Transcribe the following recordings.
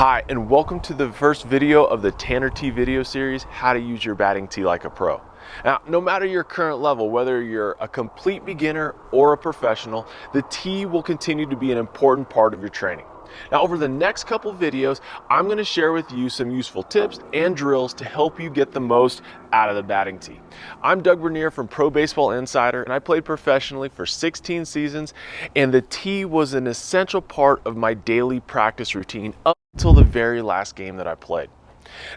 Hi, and welcome to the first video of the Tanner Tee video series, How to Use Your Batting Tee Like a Pro. Now, no matter your current level, whether you're a complete beginner or a professional, the tee will continue to be an important part of your training. Now, over the next couple videos, I'm going to share with you some useful tips and drills to help you get the most out of the batting tee. I'm Doug Bernier from Pro Baseball Insider, and I played professionally for 16 seasons, and the tee was an essential part of my daily practice routine up until the very last game that I played.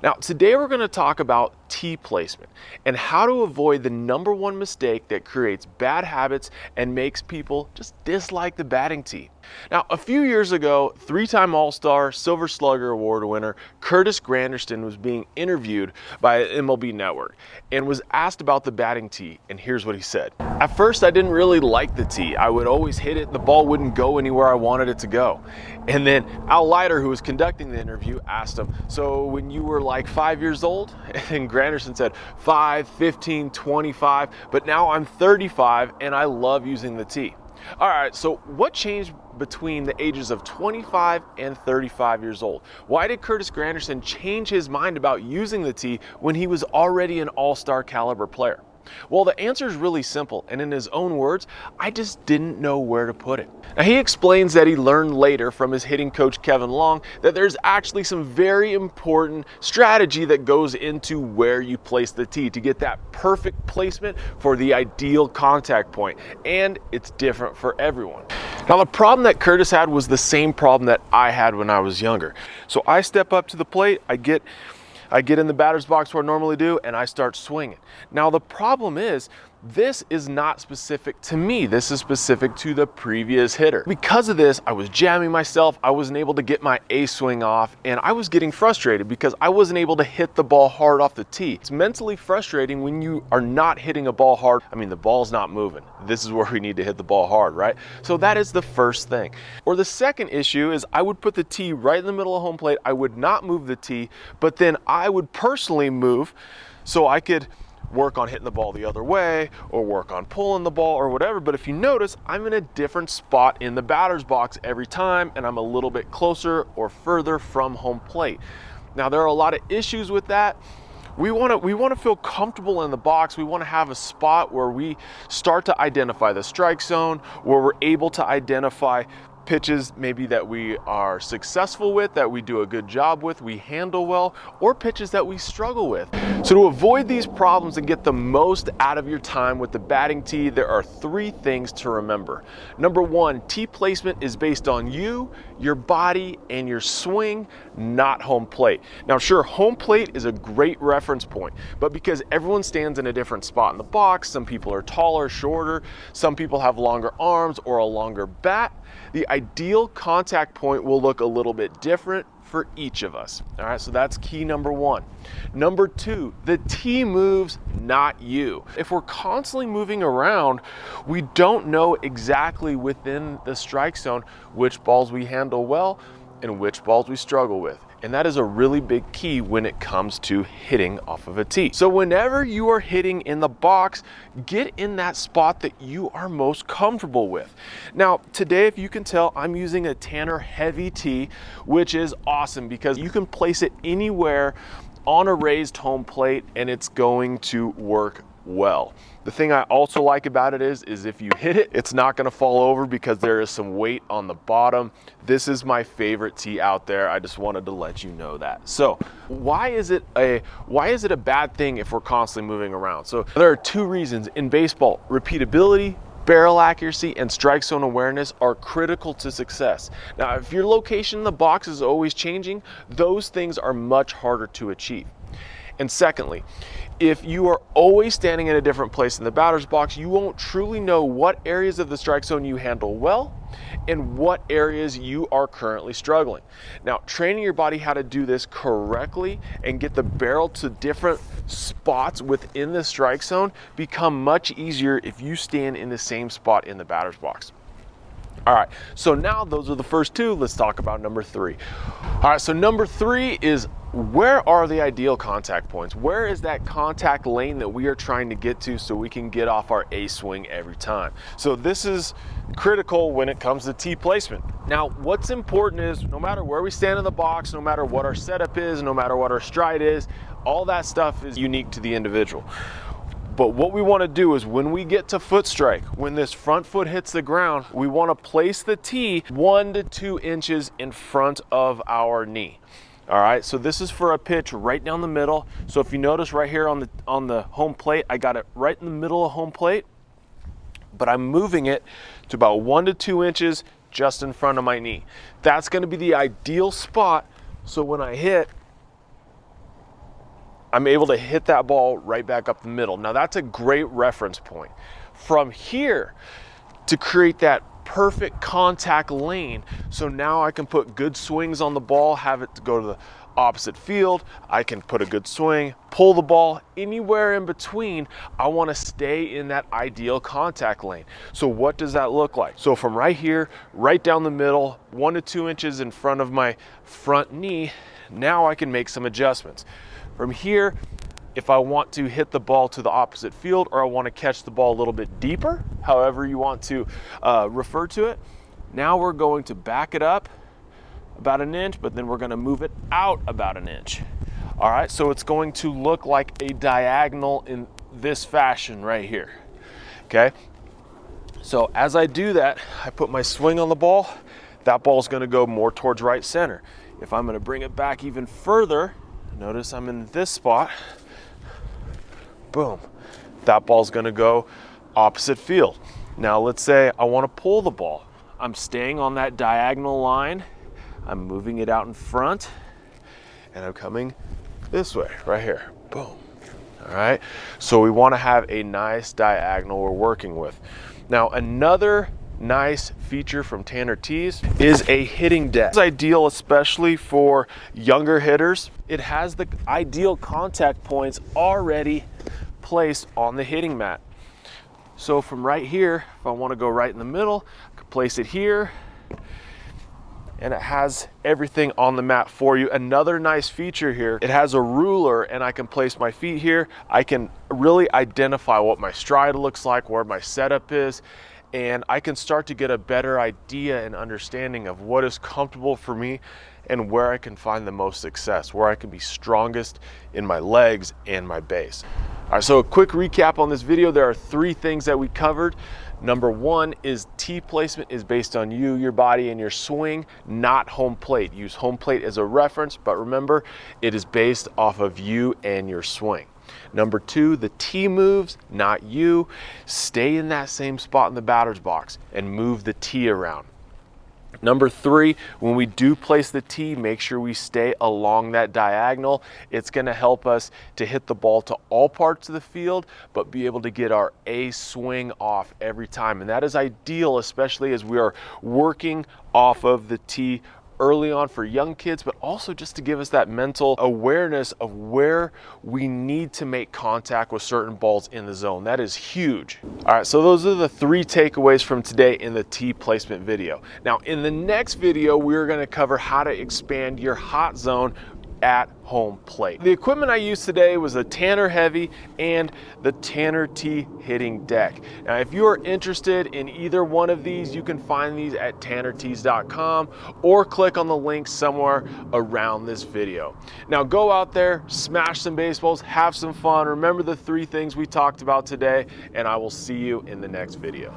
Now, today we're going to talk about tee placement and how to avoid the #1 mistake that creates bad habits and makes people just dislike the batting tee. Now, a few years ago, 3-time All-Star, Silver Slugger Award winner Curtis Granderson was being interviewed by MLB Network and was asked about the batting tee, and here's what he said. At first, I didn't really like the tee. I would always hit it, the ball wouldn't go anywhere I wanted it to go. And then Al Leiter, who was conducting the interview, asked him, so when you were like 5 years old? And Granderson said, 5, 15, 25, but now I'm 35 and I love using the tee. All right, so what changed between the ages of 25 and 35 years old? Why did Curtis Granderson change his mind about using the tee when he was already an all-star caliber player? Well, the answer is really simple, and in his own words, I just didn't know where to put it. Now, he explains that he learned later from his hitting coach Kevin Long that there's actually some very important strategy that goes into where you place the tee to get that perfect placement for the ideal contact point, and it's different for everyone. Now, the problem that Curtis had was the same problem that I had when I was younger. So I step up to the plate, I get in the batter's box where I normally do, and I start swinging. Now, the problem is, this is not specific to me. This is specific to the previous hitter. Because of this, I was jamming myself. I wasn't able to get my A swing off, and I was getting frustrated because I wasn't able to hit the ball hard off the tee. It's mentally frustrating when you are not hitting a ball hard. I mean, the ball's not moving. This is where we need to hit the ball hard, right? So that is the first thing. Or the second issue is I would put the tee right in the middle of home plate. I would not move the tee, but then I would personally move so I could work on hitting the ball the other way or work on pulling the ball or whatever. But if you notice, I'm in a different spot in the batter's box every time, and I'm a little bit closer or further from home plate. Now, there are a lot of issues with that. We want to feel comfortable in the box. We want to have a spot where we start to identify the strike zone, where we're able to identify pitches maybe that we are successful with, that we do a good job with, we handle well, or pitches that we struggle with. So to avoid these problems and get the most out of your time with the batting tee, there are 3 things to remember. #1, tee placement is based on you, your body, and your swing, not home plate. Now, sure, home plate is a great reference point, but because everyone stands in a different spot in the box, some people are taller, shorter, some people have longer arms or a longer bat, the ideal contact point will look a little bit different for each of us. All right, so that's key #1. #2, the tee moves, not you. If we're constantly moving around, we don't know exactly within the strike zone which balls we handle well and which balls we struggle with. And that is a really big key when it comes to hitting off of a tee. So whenever you are hitting in the box, get in that spot that you are most comfortable with. Now, today, if you can tell, I'm using a Tanner heavy tee, which is awesome because you can place it anywhere on a raised home plate and it's going to work well. The thing I also like about it is if you hit it, it's not going to fall over because there is some weight on the bottom. This is my favorite tee out there. I just wanted to let you know that. So why is it a bad thing if we're constantly moving around? So there are 2 reasons. In baseball, repeatability, barrel accuracy, and strike zone awareness are critical to success. Now, if your location in the box is always changing, those things are much harder to achieve. And secondly, if you are always standing in a different place in the batter's box, you won't truly know what areas of the strike zone you handle well and what areas you are currently struggling. Now, training your body how to do this correctly and get the barrel to different spots within the strike zone become much easier if you stand in the same spot in the batter's box. All right, so now those are the first 2. Let's talk about #3. All right, so #3 is where are the ideal contact points? Where is that contact lane that we are trying to get to so we can get off our A swing every time? So this is critical when it comes to tee placement. Now, what's important is no matter where we stand in the box, no matter what our setup is, no matter what our stride is, all that stuff is unique to the individual. But what we want to do is when we get to foot strike, when this front foot hits the ground, we want to place the tee 1 to 2 inches in front of our knee. All right, so this is for a pitch right down the middle. So if you notice right here on the home plate, I got it right in the middle of home plate, but I'm moving it to about 1 to 2 inches just in front of my knee. That's gonna be the ideal spot, so when I hit, I'm able to hit that ball right back up the middle. Now that's a great reference point. From here, to create that perfect contact lane, so now I can put good swings on the ball, have it to go to the opposite field, I can put a good swing, pull the ball, anywhere in between, I want to stay in that ideal contact lane. So what does that look like? So from right here, right down the middle, 1 to 2 inches in front of my front knee, now I can make some adjustments. From here, if I want to hit the ball to the opposite field or I want to catch the ball a little bit deeper, however you want to refer to it, now we're going to back it up about 1 inch, but then we're going to move it out about 1 inch. All right, so it's going to look like a diagonal in this fashion right here. Okay, so as I do that, I put my swing on the ball. That ball is going to go more towards right center. If I'm going to bring it back even further, notice I'm in this spot. Boom, that ball's gonna go opposite field. Now let's say I wanna pull the ball. I'm staying on that diagonal line, I'm moving it out in front, and I'm coming this way, right here, boom. All right, so we wanna have a nice diagonal we're working with. Now another nice feature from Tanner Tees is a hitting deck. It's ideal especially for younger hitters. It has the ideal contact points already placed on the hitting mat. So from right here, if I want to go right in the middle, I can place it here, and it has everything on the mat for you. Another nice feature here, it has a ruler, and I can place my feet here. I can really identify what my stride looks like, where my setup is, and I can start to get a better idea and understanding of what is comfortable for me and where I can find the most success, where I can be strongest in my legs and my base. All right, so a quick recap on this video. There are 3 things that we covered. Number 1 is tee placement is based on you, your body, and your swing, not home plate. Use home plate as a reference, but remember, it is based off of you and your swing. Number 2, the tee moves, not you. Stay in that same spot in the batter's box and move the tee around. Number 3, when we do place the tee, make sure we stay along that diagonal. It's going to help us to hit the ball to all parts of the field, but be able to get our A swing off every time. And that is ideal, especially as we are working off of the tee early on for young kids, but also just to give us that mental awareness of where we need to make contact with certain balls in the zone. That is huge. All right, so those are the 3 takeaways from today in the tee placement video. Now, in the next video, we're going to cover how to expand your hot zone at home plate. The equipment I used today was the Tanner Heavy and the Tanner Tee hitting deck. Now, if you are interested in either one of these, you can find these at tannertees.com or click on the link somewhere around this video. Now go out there, smash some baseballs, have some fun. Remember the 3 things we talked about today, and I will see you in the next video.